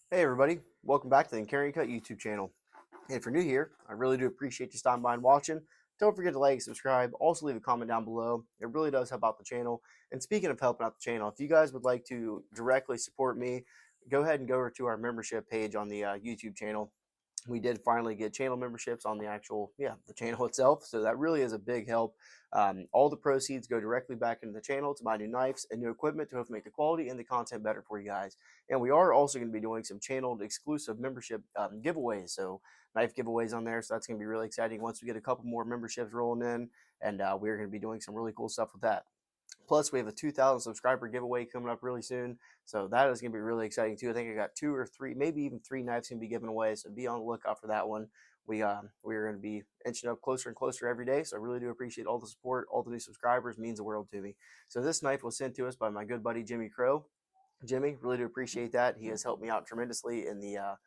Hey everybody, welcome back to the Carryandcut YouTube channel. And if you're new here, I really do appreciate you stopping by and watching. Don't forget to like, subscribe, also leave a comment down below. It really does help out the channel. And speaking of helping out the channel, if you guys would like to directly support me, go ahead and go over to our membership page on the YouTube channel. We did finally get channel memberships on the actual, the channel itself. So that really is a big help. All the proceeds go directly back into the channel to buy new knives and new equipment to hopefully make the quality and the content better for you guys. And we are also going to be doing some channeled exclusive membership giveaways. So knife giveaways on there. So that's going to be really exciting once we get a couple more memberships rolling in. And we're going to be doing some really cool stuff with that. Plus, we have a 2,000 subscriber giveaway coming up really soon. So that is going to be really exciting too. I think I got 2 or 3, maybe even 3 knives going to be given away. So be on the lookout for that one. We're going to be inching up closer and closer every day. So I really do appreciate all the support. All the new subscribers means the world to me. So this knife was sent to us by my good buddy, Jimmie Crowe. Jimmy, really do appreciate that. He has helped me out tremendously in the,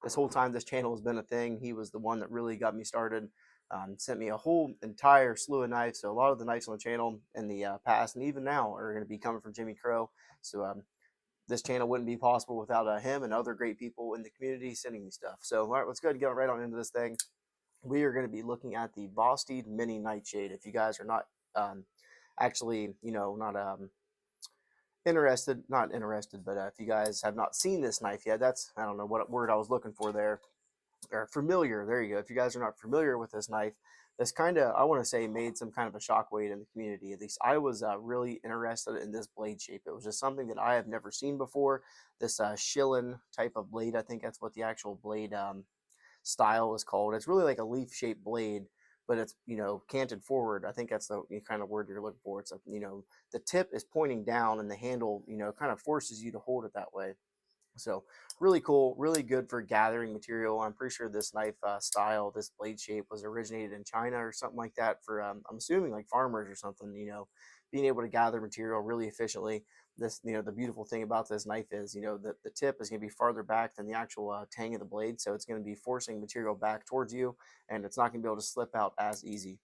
this whole time this channel has been a thing. He was the one that really got me started. Sent me a whole entire slew of knives. So a lot of the knives on the channel in the past and even now are going to be coming from Jimmie Crowe. So this channel wouldn't be possible without him and other great people in the community sending me stuff. So all right, let's go ahead and get right on into this thing. We are going to be looking at the Vosteed Mini Nightshade. If you guys are not actually, not not interested, but if you guys have not seen this knife yet, I don't know what word I was looking for there, or familiar, there you go. If you guys are not familiar with this knife, this kind of, I want to say, made some kind of a shockwave in the community. At least I was really interested in this blade shape. It was just something that I have never seen before. This shilling type of blade, I think that's what the actual blade style is called. It's really like a leaf shaped blade, but it's, canted forward. I think that's the kind of word you're looking for. It's the tip is pointing down and the handle, kind of forces you to hold it that way. So really cool, really good for gathering material. I'm pretty sure this knife style, this blade shape was originated in China or something like that for, I'm assuming like farmers or something, being able to gather material really efficiently. This, the beautiful thing about this knife is, the tip is going to be farther back than the actual tang of the blade. So it's going to be forcing material back towards you, and it's not going to be able to slip out as easy.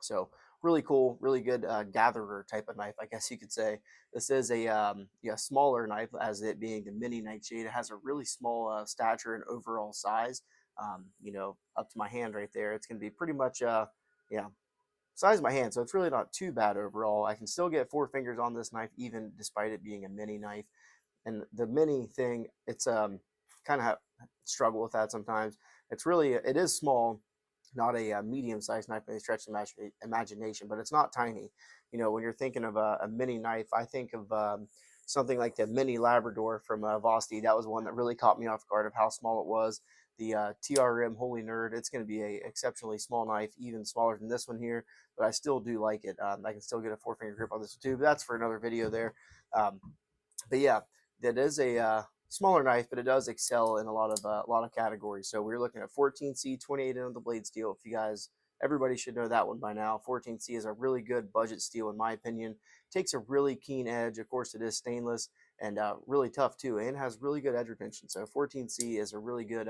So really cool, really good gatherer type of knife, I guess you could say. This is a smaller knife, as it being the mini nightshade. It has a really small stature and overall size. Up to my hand right there. It's going to be pretty much, size of my hand. So it's really not too bad overall. I can still get 4 fingers on this knife, even despite it being a mini knife. And the mini thing, it's kind of struggle with that sometimes. It is small, not a medium-sized knife by any stretch of imagination, but it's not tiny. When you're thinking of a mini knife, I think of something like the mini Labrador from Vosteed. That was one that really caught me off guard of how small it was. The TRM Holy Nerd, it's going to be a exceptionally small knife, even smaller than this one here, but I still do like it. I can still get a 4-finger grip on this one too, but that's for another video there. But yeah, that is a smaller knife, but it does excel in a lot of categories. So we're looking at 14C, 28 in the blade steel. If you guys, everybody should know that one by now. 14C is a really good budget steel in my opinion. Takes a really keen edge. Of course, it is stainless and really tough too, and has really good edge retention. So 14C is a really good,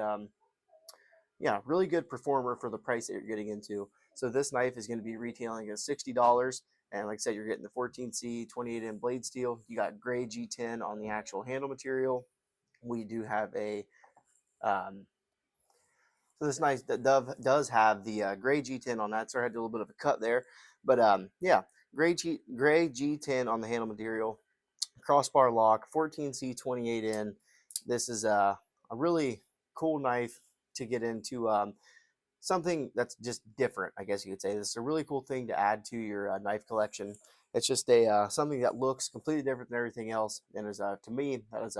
really good performer for the price that you're getting into. So this knife is going to be retailing at $60. And like I said, you're getting the 14C 28 blade steel. You got gray G10 on the actual handle material. We do have so this knife that does have the gray G10 on that. So I had to do a little bit of a cut there. But gray G10 on the handle material. Crossbar lock, 14C 28N. This is a really cool knife to get into. Something that's just different, I guess you could say. This is a really cool thing to add to your knife collection. It's just something that looks completely different than everything else, and is to me that is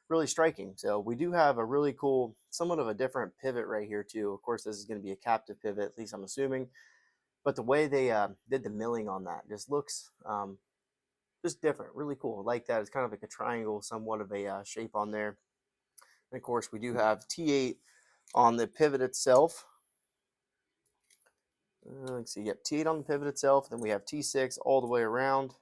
really striking. So we do have a really cool, somewhat of a different pivot right here too. Of course, this is going to be a captive pivot, at least I'm assuming. But the way they did the milling on that just looks just different, really cool. I like that. It's kind of like a triangle, somewhat of a shape on there. And of course, we do have T8 on the pivot itself. Let's see, yep, T8 on the pivot itself, then we have T6 all the way around.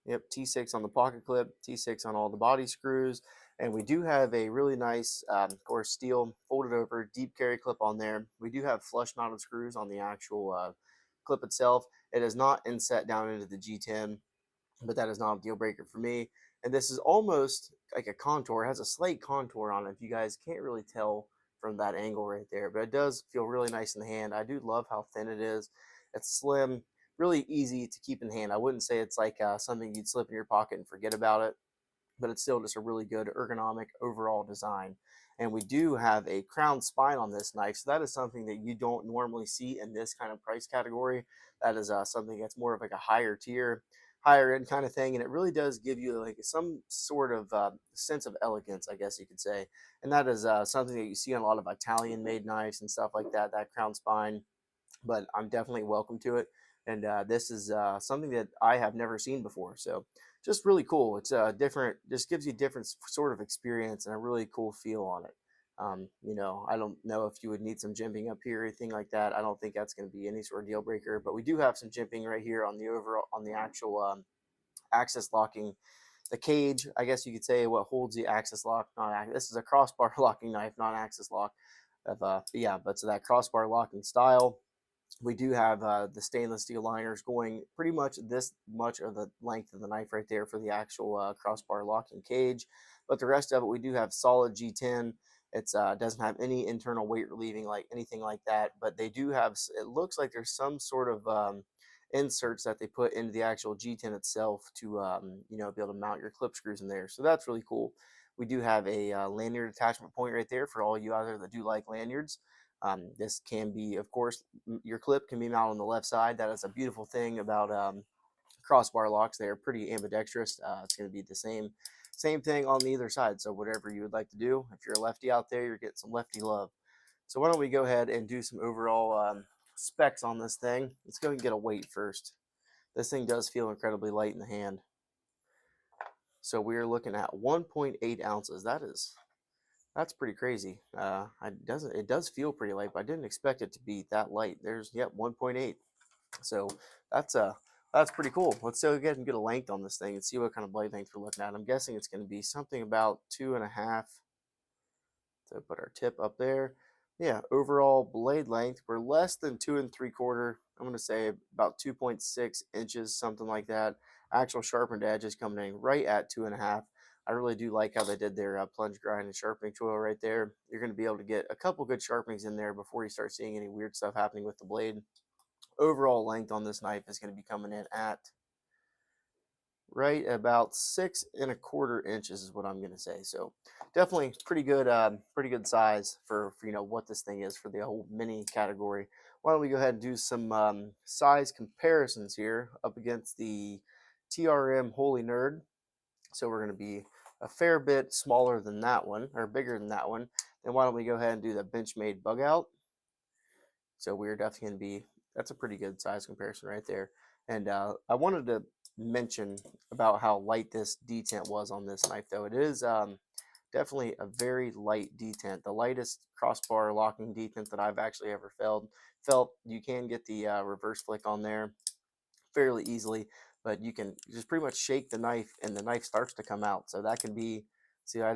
Yep, T6 on the pocket clip, T6 on all the body screws, and we do have a really nice, of course, steel folded over deep carry clip on there. We do have flush knotted screws on the actual clip itself. It is not inset down into the G10, but that is not a deal breaker for me. And this is almost like a contour. It has a slight contour on it. If you guys can't really tell from that angle right there, but it does feel really nice in the hand. I do love how thin it is. It's slim, really easy to keep in hand. I wouldn't say it's like something you'd slip in your pocket and forget about it, but it's still just a really good ergonomic overall design. And we do have a crown spine on this knife, so that is something that you don't normally see in this kind of price category. That is something that's more of like a higher tier, higher end kind of thing, and it really does give you like some sort of sense of elegance, I guess you could say. And that is something that you see on a lot of Italian made knives and stuff like that, that crown spine. But I'm definitely welcome to it. And this is something that I have never seen before. So just really cool. It's different, just gives you different sort of experience and a really cool feel on it. You know, I don't know if you would need some jimping up here or anything like that. I don't think that's going to be any sort of deal breaker, but we do have some jimping right here on the overall, on the actual access locking, the cage, I guess you could say, what holds the access lock. Not this is a crossbar locking knife, not access lock. Of yeah, but so that crossbar locking style. We do have the stainless steel liners going pretty much this much of the length of the knife right there for the actual crossbar locking cage. But the rest of it, we do have solid G10. It's doesn't have any internal weight relieving like anything like that. But they do have, it looks like there's some sort of inserts that they put into the actual G10 itself to you know, be able to mount your clip screws in there. So that's really cool. We do have a lanyard attachment point right there for all you out there that do like lanyards. This can be, of course, your clip can be mounted on the left side. That is a beautiful thing about crossbar locks. They are pretty ambidextrous. It's going to be the same thing on the either side. So whatever you would like to do, if you're a lefty out there, you're getting some lefty love. So why don't we go ahead and do some overall specs on this thing. Let's go and get a weight first. This thing does feel incredibly light in the hand. So we are looking at 1.8 ounces. That's pretty crazy. It does feel pretty light, but I didn't expect it to be that light. There's, yep, 1.8. So that's that's pretty cool. Let's go ahead and get a length on this thing and see what kind of blade length we're looking at. I'm guessing it's going to be something about 2.5. So put our tip up there. Yeah, overall blade length, we're less than 2 3/4. I'm going to say about 2.6 inches, something like that. Actual sharpened edge is coming in right at 2.5. I really do like how they did their plunge grind and sharpening tool right there. You're going to be able to get a couple good sharpenings in there before you start seeing any weird stuff happening with the blade. Overall length on this knife is going to be coming in at right about 6 1/4 inches is what I'm going to say. So definitely pretty good size for you know what this thing is for the whole mini category. Why don't we go ahead and do some size comparisons here up against the TRM Holy Nerd. So we're going to be a fair bit smaller than that one, or bigger than that one. Then why don't we go ahead and do the Benchmade Bug Out. So we're definitely going to be, that's a pretty good size comparison right there. And I wanted to mention about how light this detent was on this knife, though. It is definitely a very light detent, the lightest crossbar locking detent that I've actually ever felt. You can get the reverse flick on there fairly easily, but you can just pretty much shake the knife and the knife starts to come out. So that can be, see, I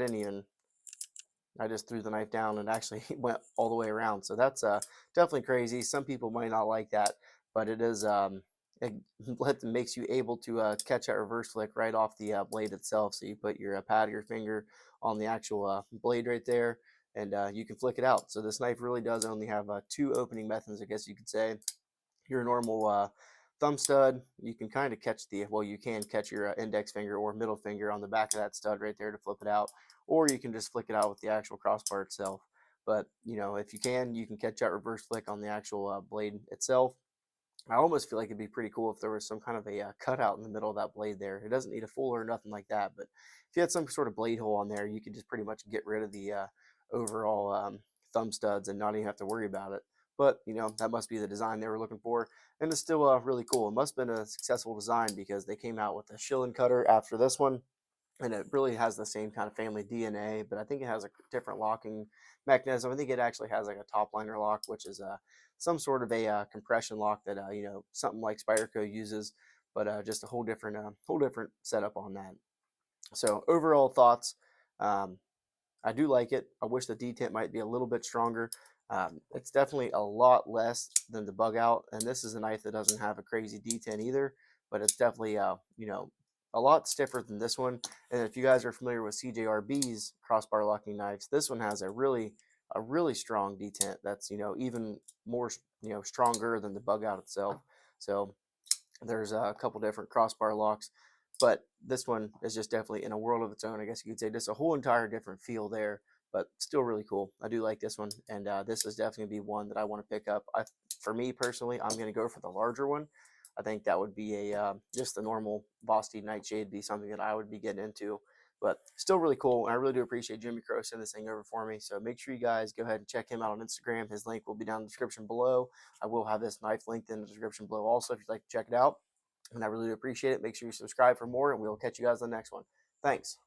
just threw the knife down and actually went all the way around. So that's definitely crazy. Some people might not like that, but it is it makes you able to catch that reverse flick right off the blade itself. So you put your pad of your finger on the actual blade right there, and you can flick it out. So this knife really does only have 2 opening methods, I guess you could say. Your normal thumb stud, you can kind of catch the, well, you can catch your index finger or middle finger on the back of that stud right there to flip it out, or you can just flick it out with the actual crossbar itself. But you know, if you can catch that reverse flick on the actual blade itself. I almost feel like it'd be pretty cool if there was some kind of a cutout in the middle of that blade there. It doesn't need a full or nothing like that, but if you had some sort of blade hole on there, you could just pretty much get rid of the overall thumb studs and not even have to worry about it. But you know, that must be the design they were looking for, and it's still really cool. It must have been a successful design because they came out with a shilling cutter after this one, and it really has the same kind of family DNA, but I think it has a different locking mechanism. I think it actually has like a top liner lock, which is some sort of a compression lock that you know, something like Spyderco uses, but just a whole different setup on that. So overall thoughts, I do like it. I wish the detent might be a little bit stronger. It's definitely a lot less than the Bug Out, and this is a knife that doesn't have a crazy detent either, but it's definitely you know, a lot stiffer than this one. And if you guys are familiar with CJRB's crossbar locking knives, this one has a really strong detent that's, you know, even more, you know, stronger than the bug out itself. So there's a couple different crossbar locks, but this one is just definitely in a world of its own, I guess you could say. Just a whole entire different feel there, but still really cool. I do like this one, and this is definitely be one that I want to pick up. For me personally, I'm going to go for the larger one. I think that would be a just the normal Vosteed nightshade be something that I would be getting into, but still really cool. And I really do appreciate Jimmie Crowe sending this thing over for me. So make sure you guys go ahead and check him out on Instagram. His link will be down in the description below. I will have this knife linked in the description below also if you'd like to check it out. And I really do appreciate it. Make sure you subscribe for more, and we'll catch you guys on the next one. Thanks.